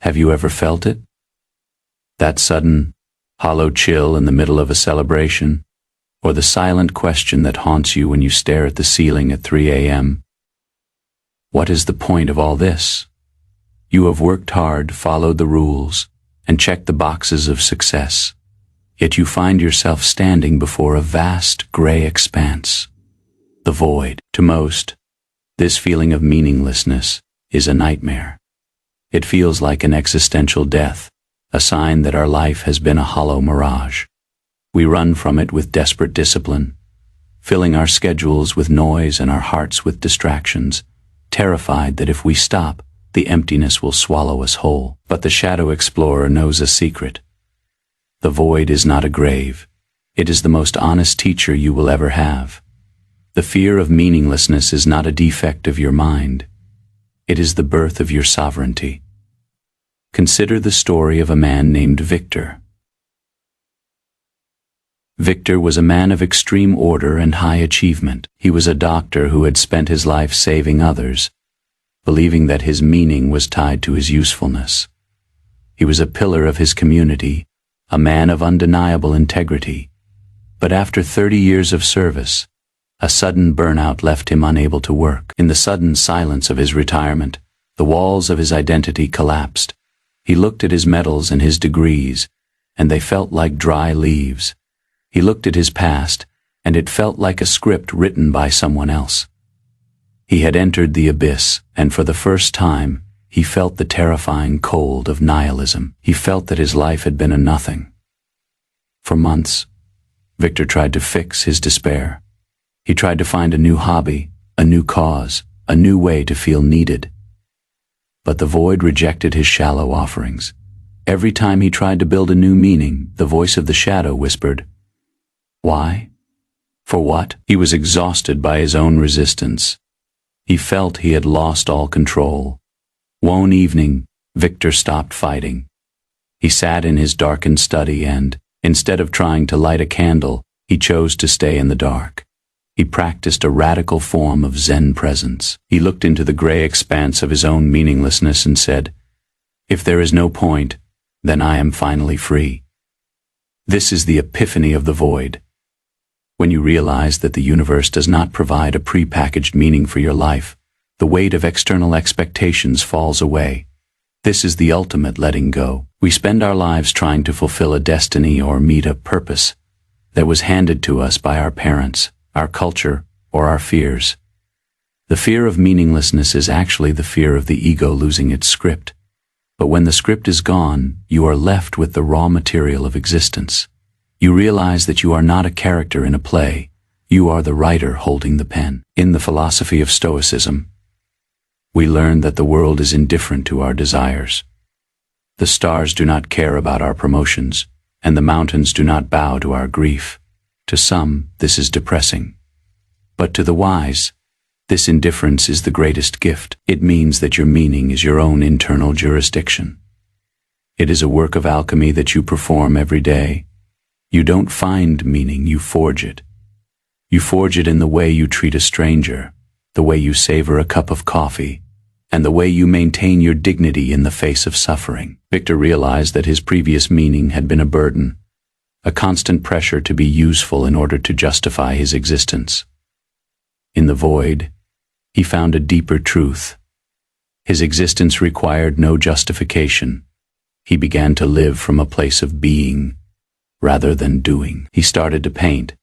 Have you ever felt it? That sudden, hollow chill in the middle of a celebration, or the silent question that haunts you when you stare at the ceiling at 3 a.m. What is the point of all this? You have worked hard, followed the rules, and checked the boxes of success, yet you find yourself standing before a vast gray expanse, the void. To most, this feeling of meaninglessness is a nightmare. It feels like an existential death, a sign that our life has been a hollow mirage. We run from it with desperate discipline, filling our schedules with noise and our hearts with distractions, terrified that if we stop, the emptiness will swallow us whole. But the shadow explorer knows a secret. The void is not a grave. It is the most honest teacher you will ever have. The fear of meaninglessness is not a defect of your mind. It is the birth of your sovereignty. Consider the story of a man named Victor. Victor was a man of extreme order and high achievement. He was a doctor who had spent his life saving others, believing that his meaning was tied to his usefulness. He was a pillar of his community, a man of undeniable integrity. But after 30 years of service, a sudden burnout left him unable to work. In the sudden silence of his retirement, the walls of his identity collapsed. He looked at his medals and his degrees, and they felt like dry leaves. He looked at his past, and it felt like a script written by someone else. He had entered the abyss, and for the first time, he felt the terrifying cold of nihilism. He felt that his life had been a nothing. For months, Victor tried to fix his despair. He tried to find a new hobby, a new cause, a new way to feel needed. But the void rejected his shallow offerings. Every time he tried to build a new meaning, the voice of the shadow whispered, "Why? For what?" He was exhausted by his own resistance. He felt he had lost all control. One evening, Victor stopped fighting. He sat in his darkened study and, instead of trying to light a candle, he chose to stay in the dark. He practiced a radical form of Zen presence. He looked into the gray expanse of his own meaninglessness and said, "If there is no point, then I am finally free." This is the epiphany of the void. When you realize that the universe does not provide a pre-packaged meaning for your life, the weight of external expectations falls away. This is the ultimate letting go. We spend our lives trying to fulfill a destiny or meet a purpose that was handed to us by our parents, our culture, or our fears. The fear of meaninglessness is actually the fear of the ego losing its script. But when the script is gone, you are left with the raw material of existence. You realize that you are not a character in a play. You are the writer holding the pen. In the philosophy of Stoicism, we learn that the world is indifferent to our desires. The stars do not care about our promotions, and the mountains do not bow to our grief. To some, this is depressing. But to the wise, this indifference is the greatest gift. It means that your meaning is your own internal jurisdiction. It is a work of alchemy that you perform every day. You don't find meaning, you forge it. You forge it in the way you treat a stranger, the way you savor a cup of coffee, and the way you maintain your dignity in the face of suffering. Victor realized that his previous meaning had been a burden, a constant pressure to be useful in order to justify his existence. In the void, he found a deeper truth. His existence required no justification. He began to live from a place of being, rather than doing. He started to paint,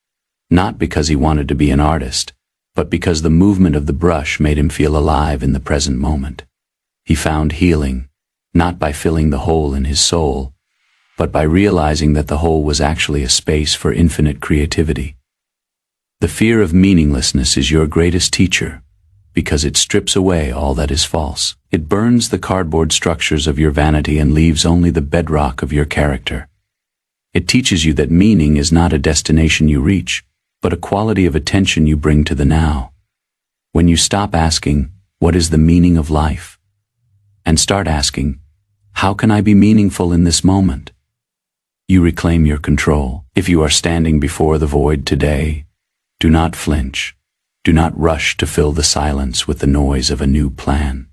not because he wanted to be an artist, but because the movement of the brush made him feel alive in the present moment. He found healing, not by filling the hole in his soul, but by realizing that the hole was actually a space for infinite creativity. The fear of meaninglessness is your greatest teacher, because it strips away all that is false. It burns the cardboard structures of your vanity and leaves only the bedrock of your character. It teaches you that meaning is not a destination you reach, but a quality of attention you bring to the now. When you stop asking, "What is the meaning of life?" and start asking, "How can I be meaningful in this moment?" you reclaim your control. If you are standing before the void today, do not flinch. Do not rush to fill the silence with the noise of a new plan.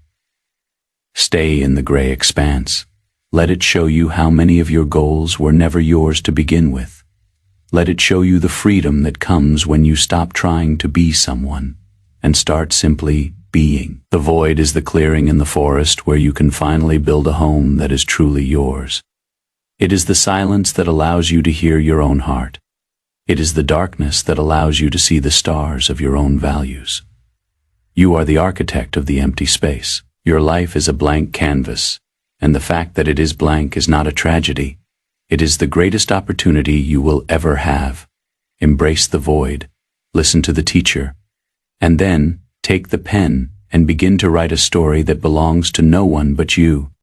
Stay in the gray expanse. Let it show you how many of your goals were never yours to begin with. Let it show you the freedom that comes when you stop trying to be someone and start simply being. The void is the clearing in the forest where you can finally build a home that is truly yours. It is the silence that allows you to hear your own heart. It is the darkness that allows you to see the stars of your own values. You are the architect of the empty space. Your life is a blank canvas, and the fact that it is blank is not a tragedy. It is the greatest opportunity you will ever have. Embrace the void, listen to the teacher, and then take the pen and begin to write a story that belongs to no one but you.